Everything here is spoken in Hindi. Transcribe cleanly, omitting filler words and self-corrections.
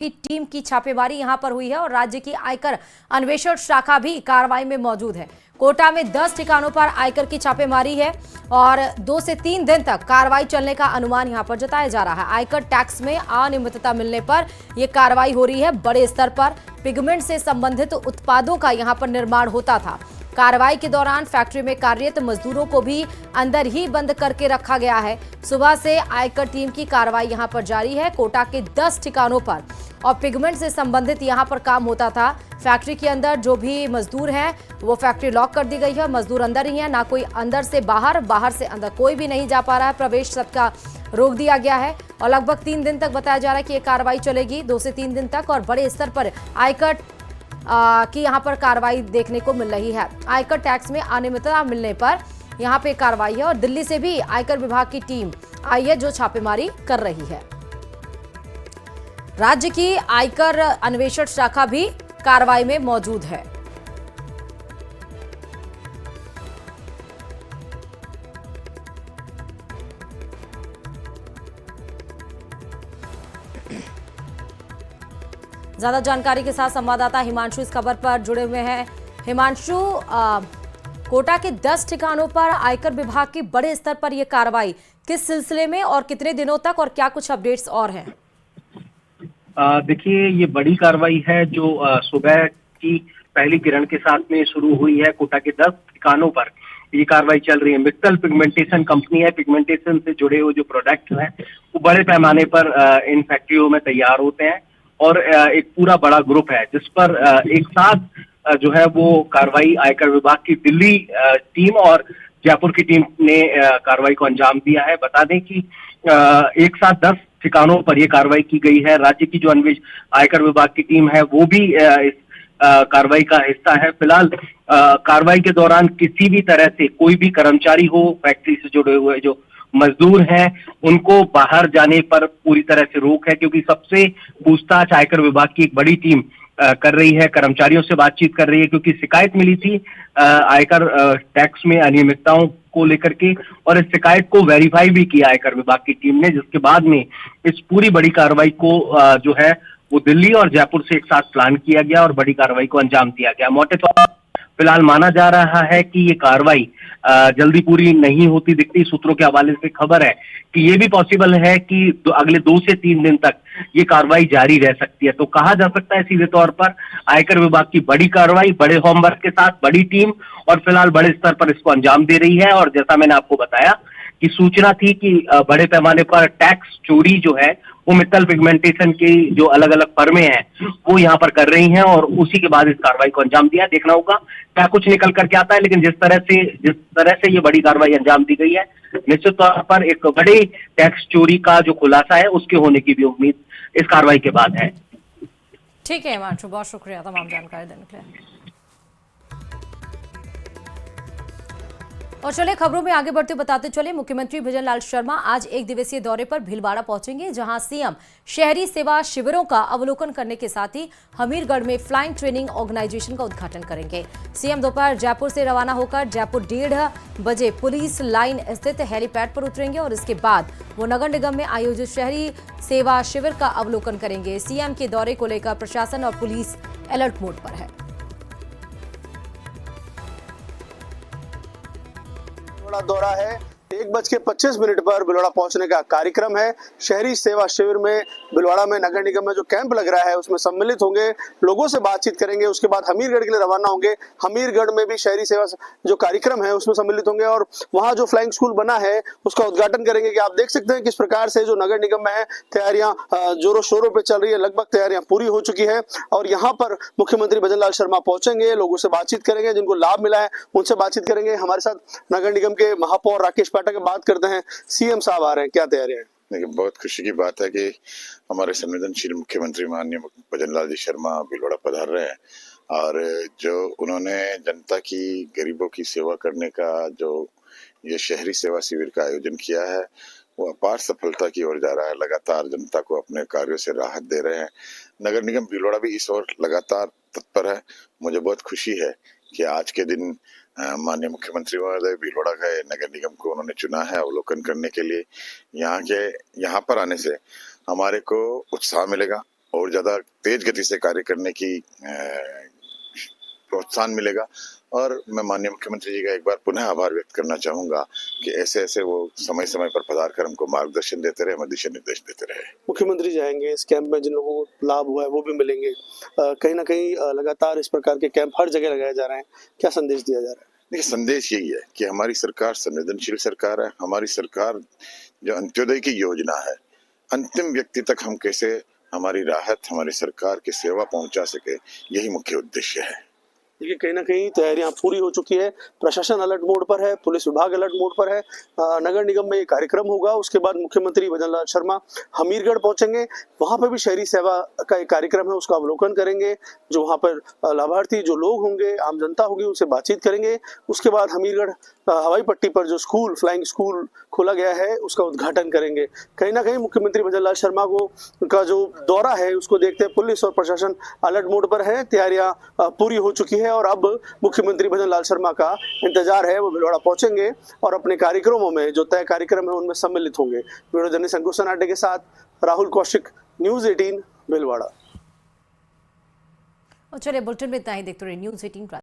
की टीम की छापेमारी यहां पर हुई है और राज्य की आयकर अन्वेषण शाखा भी कार्रवाई में मौजूद है। कोटा में 10 ठिकानों पर आयकर की छापेमारी है और 2 से 3 दिन तक कार्रवाई चलने का अनुमान यहां पर जताया जा रहा है। आयकर टैक्स में अनियमितता मिलने पर यह कार्रवाई हो रही है। बड़े स्तर पर पिगमेंट से संबंधित उत्पादों का यहां पर निर्माण होता था। कार्रवाई के दौरान फैक्ट्री में कार्यरत मजदूरों को भी अंदर ही बंद करके रखा गया है। सुबह से आयकर टीम की कार्रवाई यहां पर जारी है। कोटा के 10 ठिकानों पर और पिगमेंट से संबंधित यहां पर काम होता था। फैक्ट्री के अंदर जो भी मजदूर हैं वो फैक्ट्री लॉक कर दी गई है। मजदूर अंदर ही है, ना कोई अंदर से बाहर, बाहर से अंदर कोई भी नहीं जा पा रहा है। प्रवेश सबका रोक दिया गया है और लगभग 3 दिन तक बताया जा रहा है कि ये कार्रवाई चलेगी, 2 से 3 दिन तक। और बड़े स्तर पर आयकर की यहां पर कार्रवाई देखने को मिल रही है। आयकर टैक्स में अनियमितता मिलने पर यहां पे कार्रवाई है और दिल्ली से भी आयकर विभाग की टीम आई है जो छापेमारी कर रही है। राज्य की आयकर अन्वेषण शाखा भी कार्रवाई में मौजूद है। ज्यादा जानकारी के साथ संवाददाता हिमांशु इस खबर पर जुड़े हुए हैं। हिमांशु, कोटा के 10 ठिकानों पर आयकर विभाग की बड़े स्तर पर यह कार्रवाई किस सिलसिले में और कितने दिनों तक, और क्या कुछ अपडेट्स और हैं? देखिए, ये बड़ी कार्रवाई है जो सुबह की पहली किरण के साथ में शुरू हुई है। कोटा के 10 ठिकानों पर ये कार्रवाई चल रही है। मित्तल पिगमेंटेशन कंपनी है। पिगमेंटेशन से जुड़े हुए जो प्रोडक्ट हैं वो बड़े पैमाने पर इन फैक्ट्रियों में तैयार होते हैं और एक पूरा बड़ा ग्रुप है जिस पर एक साथ जो है वो कार्रवाई आयकर विभाग की दिल्ली टीम और जयपुर की टीम ने कार्रवाई को अंजाम दिया है। बता दें कि एक साथ 10 ठिकानों पर यह कार्रवाई की गई है। राज्य की जो आयकर विभाग की टीम है वो भी इस कार्रवाई का हिस्सा है। फिलहाल कार्रवाई के दौरान किसी भी तरह से कोई भी कर्मचारी हो, फैक्ट्री से जुड़े हुए जो मजदूर हैं, उनको बाहर जाने पर पूरी तरह से रोक है, क्योंकि सबसे पूछताछ आयकर विभाग की एक बड़ी टीम कर रही है, कर्मचारियों से बातचीत कर रही है, क्योंकि शिकायत मिली थी आयकर टैक्स में अनियमितताओं को लेकर के, और इस शिकायत को वेरीफाई भी किया आयकर विभाग की टीम ने, जिसके बाद में इस पूरी बड़ी कार्रवाई को जो है वो दिल्ली और जयपुर से एक साथ प्लान किया गया और बड़ी कार्रवाई को अंजाम दिया गया। मोटे तौर पर फिलहाल माना जा रहा है कि ये कार्रवाई जल्दी पूरी नहीं होती दिखती। सूत्रों के हवाले से खबर है कि ये भी पॉसिबल है कि अगले 2 से 3 दिन तक ये कार्रवाई जारी रह सकती है। तो कहा जा सकता है सीधे तौर पर आयकर विभाग की बड़ी कार्रवाई, बड़े होमवर्क के साथ बड़ी टीम, और फिलहाल बड़े स्तर पर इसको अंजाम दे रही है। और जैसा मैंने आपको बताया कि सूचना थी कि बड़े पैमाने पर टैक्स चोरी जो है वो मित्तल पिगमेंटेशन की जो अलग अलग फर्में हैं वो यहाँ पर कर रही हैं, और उसी के बाद इस कार्रवाई को अंजाम दिया। देखना होगा क्या कुछ निकल करके आता है, लेकिन जिस तरह से ये बड़ी कार्रवाई अंजाम दी गई है, निश्चित तौर पर एक बड़ी टैक्स चोरी का जो खुलासा है उसके होने की भी उम्मीद इस कार्रवाई के बाद है। ठीक है हिमांशु, बहुत शुक्रिया तमाम जानकारी देने के लिए। और चले खबरों में आगे बढ़ते बताते चले, मुख्यमंत्री भजनलाल शर्मा आज 1 दिवसीय दौरे पर भीलवाड़ा पहुंचेंगे, जहां सीएम शहरी सेवा शिविरों का अवलोकन करने के साथ ही हमीरगढ़ में फ्लाइंग ट्रेनिंग ऑर्गेनाइजेशन का उद्घाटन करेंगे। सीएम दोपहर जयपुर से रवाना होकर जयपुर 1:30 बजे पुलिस लाइन स्थित हेलीपैड पर उतरेंगे और इसके बाद वो नगर निगम में आयोजित शहरी सेवा शिविर का अवलोकन करेंगे। सीएम के दौरे को लेकर प्रशासन और पुलिस अलर्ट मोड पर है। दौरा है 1:25 पर भिलवाड़ा पहुंचने का कार्यक्रम है। शहरी सेवा शिविर में भिलवाड़ा में नगर निगम में जो कैंप लग रहा है उसमें सम्मिलित होंगे, लोगों से बातचीत करेंगे, उसके बाद हमीरगढ़ के लिए रवाना होंगे। हमीरगढ़ में भी शहरी सेवा जो कार्यक्रम है उसमें सम्मिलित होंगे और वहां जो फ्लाइंग स्कूल बना है उसका उद्घाटन करेंगे। कि आप देख सकते हैं किस प्रकार से जो नगर निगम में है तैयारियां जोरों शोरों पे चल रही है, लगभग तैयारियां पूरी हो चुकी है। और यहाँ पर मुख्यमंत्री भजनलाल शर्मा पहुंचेंगे, लोगों से बातचीत करेंगे, जिनको लाभ मिला है उनसे बातचीत करेंगे। हमारे साथ नगर निगम के महापौर राकेश पाठक बात करते हैं। सीएम साहब आ रहे हैं, क्या तैयारी है? देखिए, बहुत खुशी की बात है कि हमारे संवेदनशील मुख्यमंत्री माननीय भजनलाल जी शर्मा भिलवाड़ा पधार रहे हैं, और जो उन्होंने जनता की, गरीबों की सेवा करने का जो ये शहरी सेवा शिविर का आयोजन किया है वो अपार सफलता की ओर जा रहा है। लगातार जनता को अपने कार्यों से राहत दे रहे हैं। नगर निगम भिलवाड़ा भी इस ओर लगातार तत्पर है। मुझे बहुत खुशी है कि आज के दिन माननीय मुख्यमंत्री महोदय भिलवाड़ा का नगर निगम को उन्होंने चुना है अवलोकन करने के लिए। यहाँ पर आने से हमारे को उत्साह मिलेगा, और ज्यादा तेज गति से कार्य करने की प्रोत्साहन मिलेगा। और मैं माननीय मुख्यमंत्री जी का एक बार पुनः आभार व्यक्त करना चाहूंगा कि ऐसे ऐसे वो समय समय पर पधार कर हमको मार्गदर्शन देते रहे, हमें दिशा निर्देश देते रहे। मुख्यमंत्री जाएंगे इस कैंप में, जिन लोगों को लाभ हुआ है वो भी मिलेंगे। कहीं ना कहीं लगातार इस प्रकार के कैंप हर जगह लगाए जा रहे हैं, क्या संदेश दिया जा रहा है? देखिए, संदेश यही है कि हमारी सरकार संवेदनशील सरकार है। हमारी सरकार जो अंत्योदय की योजना है, अंतिम व्यक्ति तक हम कैसे हमारी राहत, हमारी सरकार की सेवा पहुंचा सके, यही मुख्य उद्देश्य है। देखिए, कहीं ना कहीं तैयारियां पूरी हो चुकी है, प्रशासन अलर्ट मोड पर है, पुलिस विभाग अलर्ट मोड पर है। नगर निगम में ये कार्यक्रम होगा, उसके बाद मुख्यमंत्री भजनलाल शर्मा हमीरगढ़ पहुंचेंगे, वहां पर भी शहरी सेवा का एक कार्यक्रम है, उसका अवलोकन करेंगे। जो वहां पर लाभार्थी जो लोग होंगे, आम जनता होगी, उनसे बातचीत करेंगे। उसके बाद हमीरगढ़ हवाई पट्टी पर जो स्कूल, फ्लाइंग स्कूल खोला गया है, उसका उद्घाटन करेंगे। कहीं ना कहीं मुख्यमंत्री भजनलाल शर्मा को का जो दौरा है, उसको देखते पुलिस और प्रशासन अलर्ट मोड पर है। तैयारियां पूरी हो चुकी है और अब मुख्यमंत्री भजनलाल शर्मा का इंतजार है, वो भीलवाड़ा पहुंचेंगे और अपने कार्यक्रमों में जो तय कार्यक्रम है उनमें सम्मिलित होंगे। वीडियो जर्नलिस्ट अंकुश सनाटे के साथ राहुल कौशिक, न्यूज़ 18 भीलवाड़ा। और चलिए बुलेटिन में इतना ही, देखते रहिए न्यूज़ 18।